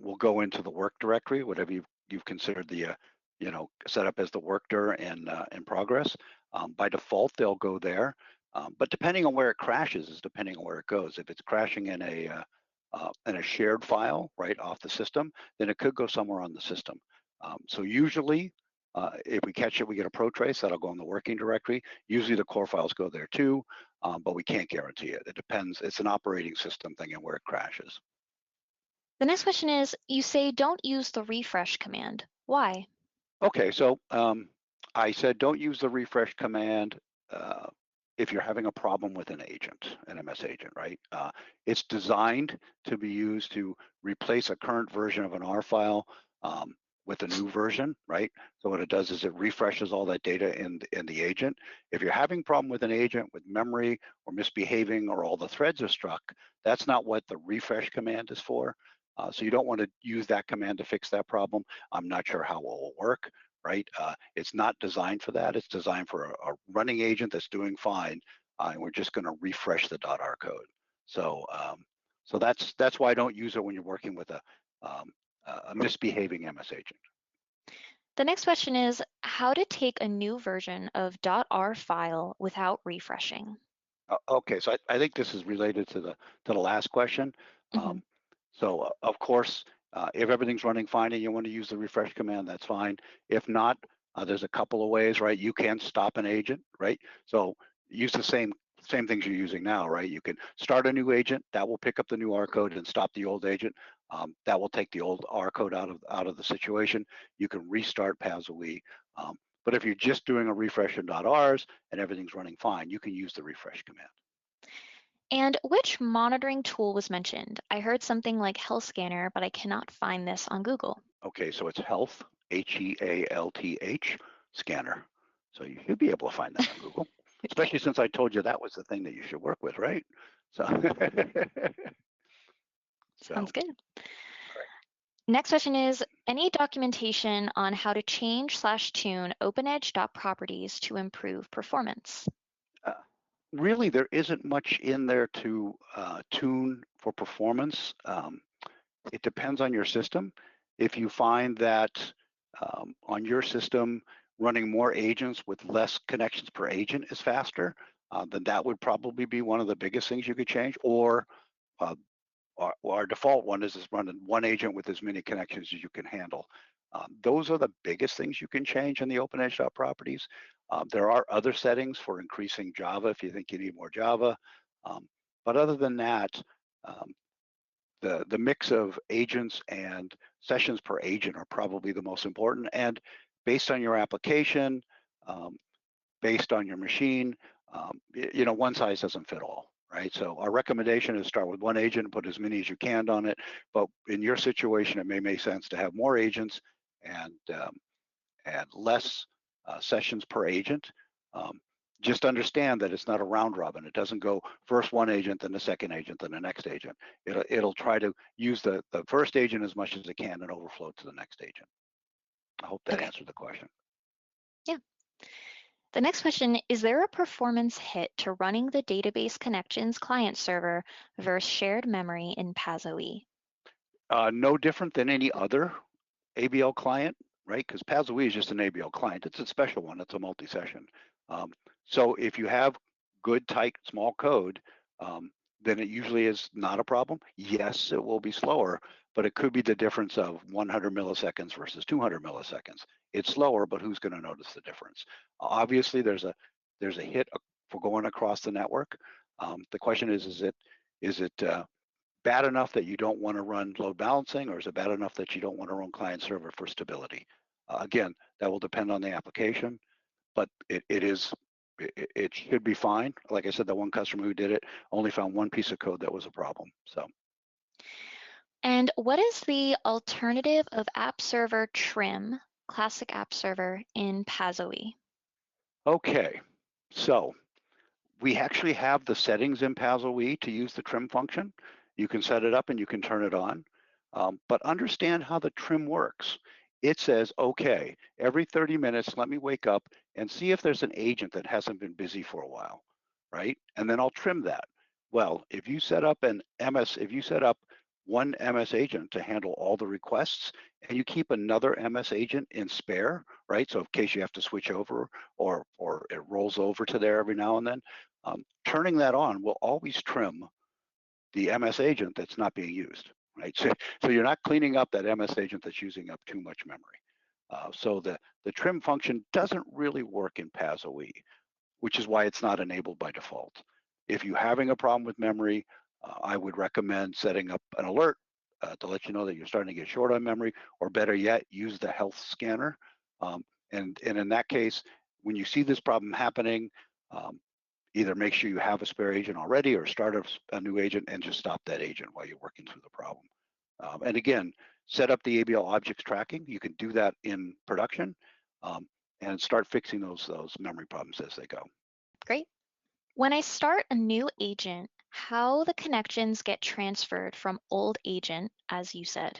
will go into the work directory, whatever you've considered the set up as the work dir in progress. By default, they'll go there. But depending on where it crashes is depending on where it goes. If it's crashing in a shared file right off the system, then it could go somewhere on the system. So usually, if we catch it, we get a ProTrace that'll go in the working directory. Usually the core files go there too, but we can't guarantee it. It depends. It's an operating system thing and where it crashes. The next question is, you say don't use the refresh command. Why? Okay, so I said don't use the refresh command if you're having a problem with an agent, an MS agent, right? It's designed to be used to replace a current version of an R file with a new version, right? So what it does is it refreshes all that data in the agent. If you're having a problem with an agent with memory or misbehaving or all the threads are struck, that's not what the refresh command is for. So you don't want to use that command to fix that problem. I'm not sure how it will work, right? It's not designed for that. It's designed for a running agent that's doing fine, and we're just going to refresh the .R code. So so that's why I don't use it when you're working with a misbehaving MS agent. The next question is how to take a new version of .R file without refreshing. Okay, so I think this is related to the last question. Mm-hmm. So of course, if everything's running fine and you want to use the refresh command, that's fine. If not, there's a couple of ways, right? You can stop an agent, right? So use the same things you're using now, right? You can start a new agent that will pick up the new R code and stop the old agent. That will take the old R code out of the situation. You can restart PAS-OE. But if you're just doing a refresh in .Rs and everything's running fine, you can use the refresh command. And which monitoring tool was mentioned? I heard something like Health Scanner, but I cannot find this on Google. Okay, so it's Health, Health scanner. So you should be able to find that on Google, especially since I told you that was the thing that you should work with, right? So, Sounds good. Next question is, any documentation on how to change/tune OpenEdge.properties to improve performance? really, there isn't much in there to tune for performance. It depends on your system. If you find that on your system, running more agents with less connections per agent is faster, then that would probably be one of the biggest things you could change. Or our default one is running one agent with as many connections as you can handle. Those are the biggest things you can change in the OpenEdge.properties. There are other settings for increasing Java if you think you need more Java. But other than that, the mix of agents and sessions per agent are probably the most important. And based on your application, based on your machine, one size doesn't fit all, right? So our recommendation is start with one agent, put as many as you can on it. But in your situation, it may make sense to have more agents and less sessions per agent. Just understand that it's not a round robin. It doesn't go first one agent, then the second agent, then the next agent. It'll try to use the first agent as much as it can and overflow to the next agent. I hope that answered the question. Yeah. The next question, is there a performance hit to running the database connections client server versus shared memory in PAS-OE? No different than any other ABL client, right? Because PAS-OE is just an ABL client. It's a special one. It's a multi-session. So if you have good, tight, small code, then it usually is not a problem. Yes, it will be slower, but it could be the difference of 100 milliseconds versus 200 milliseconds. It's slower, but who's going to notice the difference? Obviously, there's a hit for going across the network. The question is it bad enough that you don't want to run load balancing, or is it bad enough that you don't want to run client server for stability? Again, that will depend on the application, but it should be fine. Like I said, the one customer who did it only found one piece of code that was a problem. So. And what is the alternative of App Server Trim, Classic App Server in PAS-OE? Okay, so we actually have the settings in PAS-OE to use the trim function. You can set it up and you can turn it on, but understand how the trim works. It says, okay, every 30 minutes, let me wake up and see if there's an agent that hasn't been busy for a while, right? And then I'll trim that. Well, if you set up one MS agent to handle all the requests, and you keep another MS agent in spare, right? So in case you have to switch over or it rolls over to there every now and then, turning that on will always trim the MS agent that's not being used, right? So you're not cleaning up that MS agent that's using up too much memory. So the trim function doesn't really work in PAS-OE, which is why it's not enabled by default. If you're having a problem with memory, I would recommend setting up an alert to let you know that you're starting to get short on memory, or better yet, use the health scanner. And in that case, when you see this problem happening, either make sure you have a spare agent already or start a new agent and just stop that agent while you're working through the problem. And again, set up the ABL objects tracking. You can do that in production and start fixing those memory problems as they go. Great. When I start a new agent, how the connections get transferred from old agent, as you said?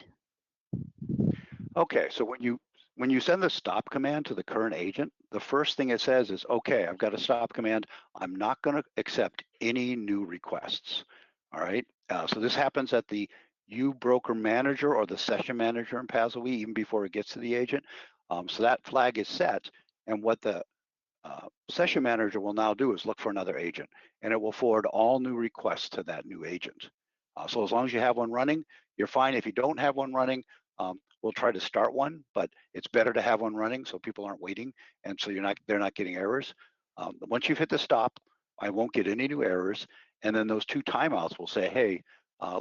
Okay, so when you send the stop command to the current agent, the first thing it says is, okay, I've got a stop command. I'm not going to accept any new requests. All right. So this happens at the ubroker manager or the session manager in PAS-OE even before it gets to the agent. So that flag is set, and what the session manager will now do is look for another agent, and it will forward all new requests to that new agent. So as long as you have one running, you're fine. If you don't have one running, we'll try to start one, but it's better to have one running so people aren't waiting, and so they're not getting errors. Once you've hit the stop, I won't get any new errors, and then those two timeouts will say, hey,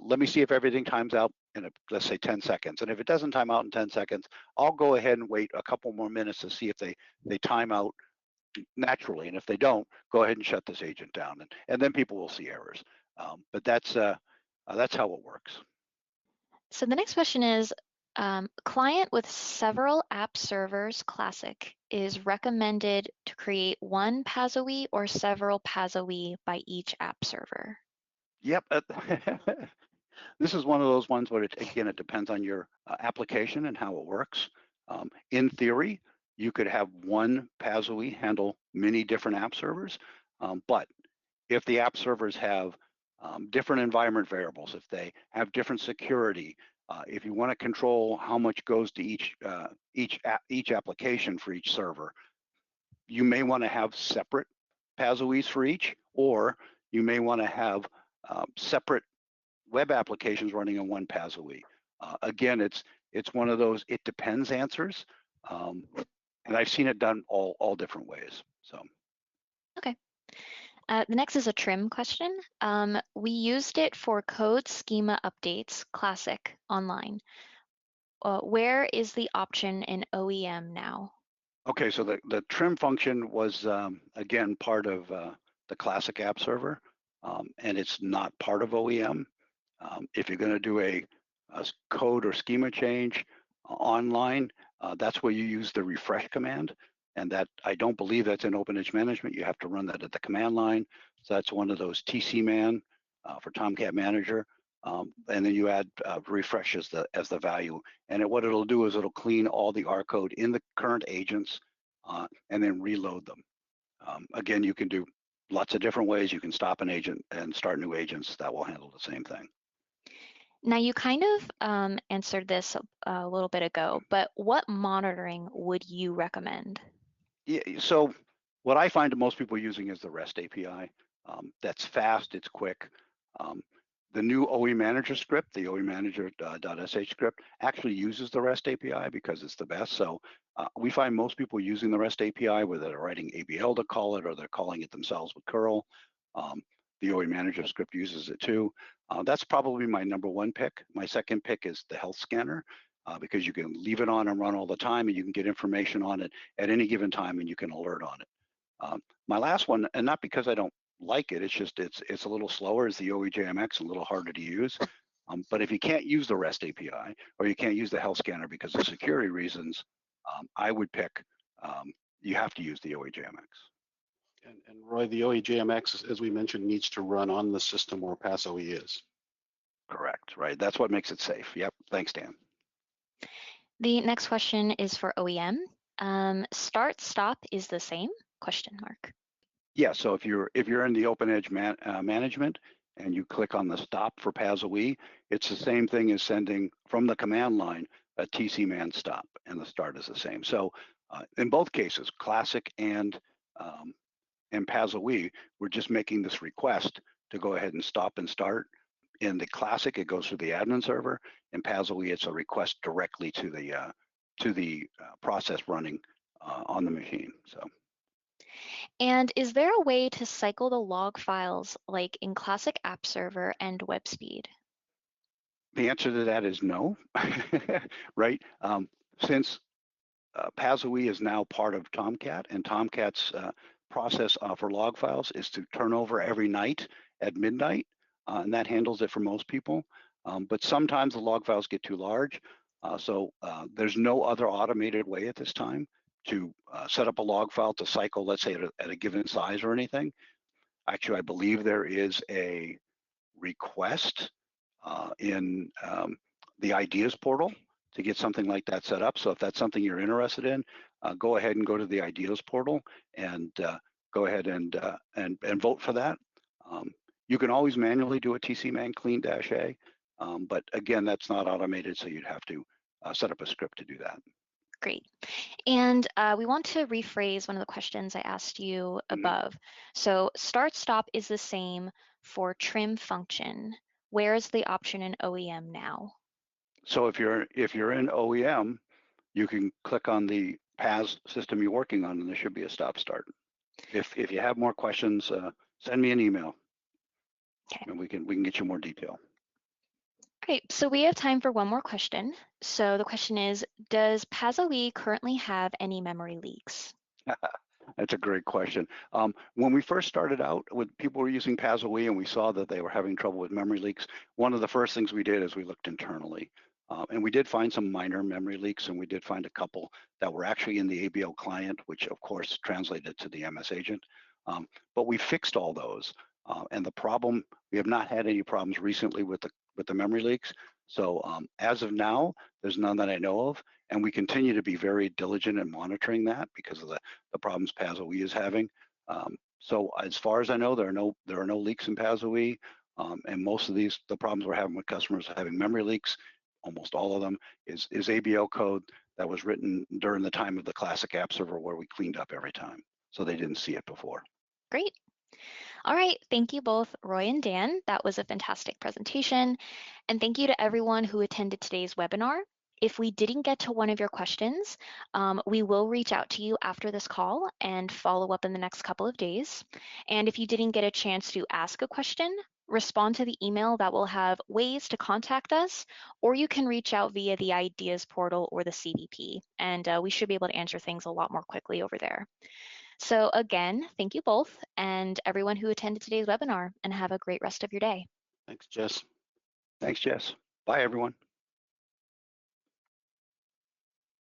let me see if everything times out in let's say 10 seconds. And if it doesn't time out in 10 seconds, I'll go ahead and wait a couple more minutes to see if they time out naturally. And if they don't, go ahead and shut this agent down. And then people will see errors. But that's how it works. So the next question is, client with several app servers classic is recommended to create one PAS-OE or several PAS-OE by each app server? Yep. This is one of those ones where, again, it depends on your application and how it works. In theory, you could have one PAS-OE handle many different app servers, but if the app servers have different environment variables, if they have different security, if you want to control how much goes to each application for each server, you may want to have separate PAS-OEs for each, or you may want to have separate web applications running on one PAS-OE. Again, it's one of those it depends answers, and I've seen it done all different ways. So. Okay. The next is a trim question. We used it for code schema updates, classic, online. Where is the option in OEM now? Okay, so the trim function was, again, part of the classic app server, and it's not part of OEM. If you're going to do a code or schema change online, that's where you use the refresh command. And that, I don't believe that's in OpenEdge management. You have to run that at the command line. So that's one of those TC-man for Tomcat Manager. And then you add refresh as the value. And what it'll do is it'll clean all the R code in the current agents and then reload them. Again, you can do lots of different ways. You can stop an agent and start new agents that will handle the same thing. Now you kind of answered this a little bit ago, but what monitoring would you recommend? Yeah, so what I find most people using is the REST API. That's fast, it's quick. The new OE Manager script, the OE Manager.sh script, actually uses the REST API because it's the best. So we find most people using the REST API, whether they're writing ABL to call it or they're calling it themselves with curl. The OE Manager script uses it too. That's probably my number one pick. My second pick is the health scanner. Because you can leave it on and run all the time and you can get information on it at any given time and you can alert on it. My last one, and not because I don't like it, it's just it's a little slower, is the OEJMX, a little harder to use. But if you can't use the REST API or you can't use the health scanner because of security reasons, I would pick, you have to use the OEJMX. And Roy, the OEJMX, as we mentioned, needs to run on the system where PAS-OE is. Correct, right? That's what makes it safe. Yep, thanks, Dan. The next question is for OEM. Start stop is the same? Question mark. Yeah, so if you're in the OpenEdge management and you click on the stop for PAS-OE, it's the same thing as sending from the command line a TC-man stop, and the start is the same. So in both cases, classic and PAS-OE, we're just making this request to go ahead and stop and start. In the classic, it goes through the admin server. In PAS-OE, it's a request directly to the process running on the machine. So. And is there a way to cycle the log files like in Classic App Server and WebSpeed? The answer to that is no, right? Since PAS-OE is now part of Tomcat, and Tomcat's process for log files is to turn over every night at midnight, and that handles it for most people. But sometimes the log files get too large, so there's no other automated way at this time to set up a log file to cycle, let's say at a given size or anything. Actually, I believe there is a request in the ideas portal to get something like that set up. So if that's something you're interested in, go ahead and go to the ideas portal and go ahead and vote for that. You can always manually do a TC-man clean-a, but again, that's not automated, so you'd have to set up a script to do that. Great. And we want to rephrase one of the questions I asked you above. So start stop is the same for trim function. Where is the option in OEM now? So if you're in OEM, you can click on the PAS system you're working on, and there should be a stop start. If you have more questions, send me an email, and we can get you more detail. Great. So we have time for one more question. So the question is, does PAS-OE currently have any memory leaks? That's a great question. When we first started out, with people were using PAS-OE and we saw that they were having trouble with memory leaks, one of the first things we did is we looked internally. And we did find some minor memory leaks, and we did find a couple that were actually in the ABO client, which of course translated to the MS agent. But we fixed all those. And the problem, we have not had any problems recently with the memory leaks. So as of now, there's none that I know of. And we continue to be very diligent in monitoring that because of the problems PAS-OE is having. So as far as I know, there are no leaks in PAS-OE. And most of the problems we're having with customers having memory leaks, almost all of them, is ABO code that was written during the time of the classic app server where we cleaned up every time. So they didn't see it before. Great. All right, thank you both, Roy and Dan. That was a fantastic presentation. And thank you to everyone who attended today's webinar. If we didn't get to one of your questions, we will reach out to you after this call and follow up in the next couple of days. And if you didn't get a chance to ask a question, respond to the email that will have ways to contact us, or you can reach out via the Ideas portal or the CDP, and we should be able to answer things a lot more quickly over there. So again, thank you both and everyone who attended today's webinar, and have a great rest of your day. Thanks, Jess. Thanks, Jess. Bye, everyone.